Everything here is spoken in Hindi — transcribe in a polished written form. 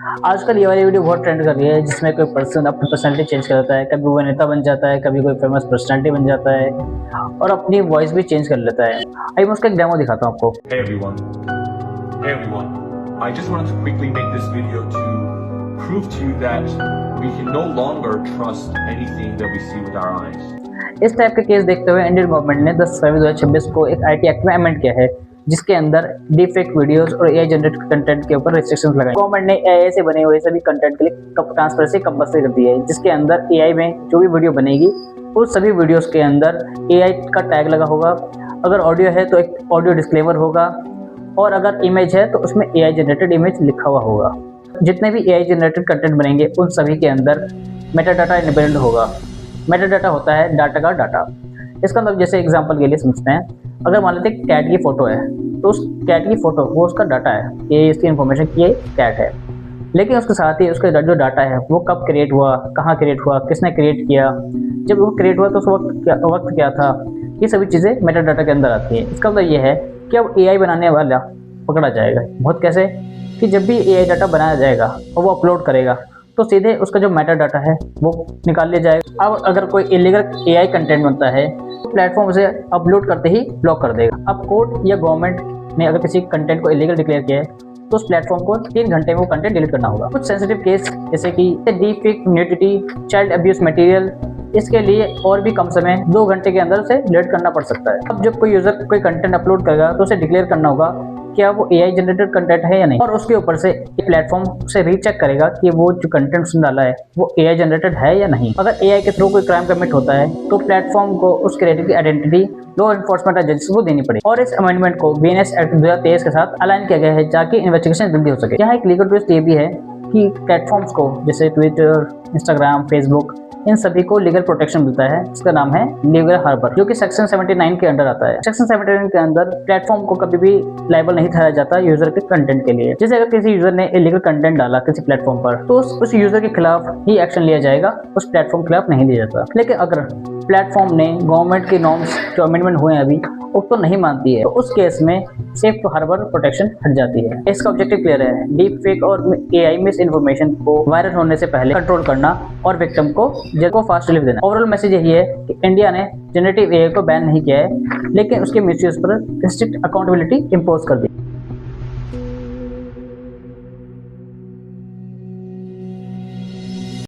आजकल ये वाली वीडियो बहुत ट्रेंड कर रही है जिसमें कोई पर्सन अपनी पर्सनैलिटी चेंज कर लेता है, कभी वो नेता बन जाता है, कभी कोई फेमस पर्सनैलिटी बन जाता है और अपनी वॉइस भी चेंज कर लेता है। आइए मैं उसका एक डेमो दिखाता हूँ आपको। Hey everyone, I just wanted to quickly make this video to prove to you that we can no longer trust anything that we see with our eyes. इस टाइप के केस देखते हुए इंडियन गवर्नमेंट ने 10 फरवरी 2026 को एक आईटी एक्ट में अमेंड किया है जिसके अंदर डीप फेक वीडियोस और एआई जनरेटेड कंटेंट के ऊपर रिस्ट्रिक्शंस लगाए। गवर्नमेंट ने एआई से बने हुए सभी कंटेंट के लिए ट्रांसपेरेंसी कंपल्सरी कर दी है, जिसके अंदर एआई में जो भी वीडियो बनेगी उस सभी वीडियोस के अंदर एआई का टैग लगा होगा। अगर ऑडियो है तो एक ऑडियो डिस्क्लेमर होगा और अगर इमेज है तो उसमें एआई जनरेटेड इमेज लिखा हुआ होगा। जितने भी एआई जनरेटेड कंटेंट बनेंगे उन सभी के अंदर मेटा डाटा इनेबल्ड होगा। मेटा डाटा होता है डाटा का डाटा। इसका मतलब जैसे एग्जांपल के लिए समझते हैं, अगर मान लेते हैं कैट की फोटो है तो उस कैट की फोटो वो उसका डाटा है, ये इसकी इन्फॉर्मेशन की ये कैट है। लेकिन उसके साथ ही उसका जो डाटा है वो कब क्रिएट हुआ, कहाँ क्रिएट हुआ, किसने क्रिएट किया, जब वो क्रिएट हुआ तो उस वक्त क्या था, ये सभी चीज़ें मेटा डाटा के अंदर आती है। इसका मतलब ये है कि अब एआई बनाने वाला पकड़ा जाएगा। बहुत कैसे कि जब भी एआई डाटा बनाया जाएगा और वो अपलोड करेगा तो सीधे उसका जो मेटा डाटा है वो निकाल लिया जाएगा। अब अगर कोई इलीगल एआई कंटेंट बनता है तो प्लेटफॉर्म उसे अपलोड करते ही ब्लॉक कर देगा। अब कोर्ट या गवर्नमेंट ने अगर किसी कंटेंट को इलीगल डिक्लेयर किया है तो उस प्लेटफॉर्म को 3 घंटे में वो कंटेंट डिलीट करना होगा। कुछ सेंसिटिव केस जैसे कि deep fake, nudity, child abuse material, इसके लिए और भी कम समय 2 घंटे के अंदर उसे डिलीट करना पड़ सकता है। अब जब कोई यूजर कोई कंटेंट अपलोड करेगा तो उसे डिक्लेयर करना होगा क्या वो एआई जनरेटेड कंटेंट है या नहीं, और उसके ऊपर से प्लेटफॉर्म उसे रीचेक करेगा कि वो जो कंटेंट उसने डाला है वो एआई जनरेटेड है या नहीं। अगर एआई के थ्रू कोई क्राइम कमिट होता है तो प्लेटफॉर्म को उस क्रिएटर की आइडेंटिटी लॉ एनफोर्समेंट एजेंसी को देनी पड़ेगी। और इस अमेंडमेंट को बीएनएस एक्ट 2023 के साथ अलाइन किया गया है ताकि इन्वेस्टिगेशन जल्दी हो सके। यहाँ एक लीगल ट्विस्ट ये भी है कि प्लेटफॉर्म्स को जैसे ट्विटर, इंस्टाग्राम, फेसबुक, इन सभी को लीगल प्रोटेक्शन मिलता है। इसका नाम है लीगल हार्बर, जो कि सेक्शन 79 के अंडर आता है। सेक्शन 79 के अंदर प्लेटफॉर्म को कभी भी लायबल नहीं ठहराया जाता यूजर के कंटेंट के लिए। जैसे अगर किसी यूजर ने इलीगल कंटेंट डाला किसी प्लेटफॉर्म पर तो उस यूजर के खिलाफ ही एक्शन लिया जाएगा, उस प्लेटफॉर्म के खिलाफ नहीं लिया जाता। लेकिन अगर प्लेटफॉर्म ने गवर्नमेंट के नॉर्म्स जो अमेंडमेंट हुए हैं अभी उसको नहीं मानती है तो उस केस में सेफ टू हार्बर प्रोटेक्शन हट जाती है। इसका ऑब्जेक्टिव क्लियर है, डीप फेक और एआई मिस इन्फॉर्मेशन को वायरल होने से पहले कंट्रोल करना और विक्टिम को जेल को फास्ट रिलीफ देना। ओवरऑल मैसेज यही है कि इंडिया ने जनरेटिव एआई को बैन नहीं किया है लेकिन उसके मिसयूज पर स्ट्रिक्ट अकाउंटेबिलिटी इंपोज कर दी।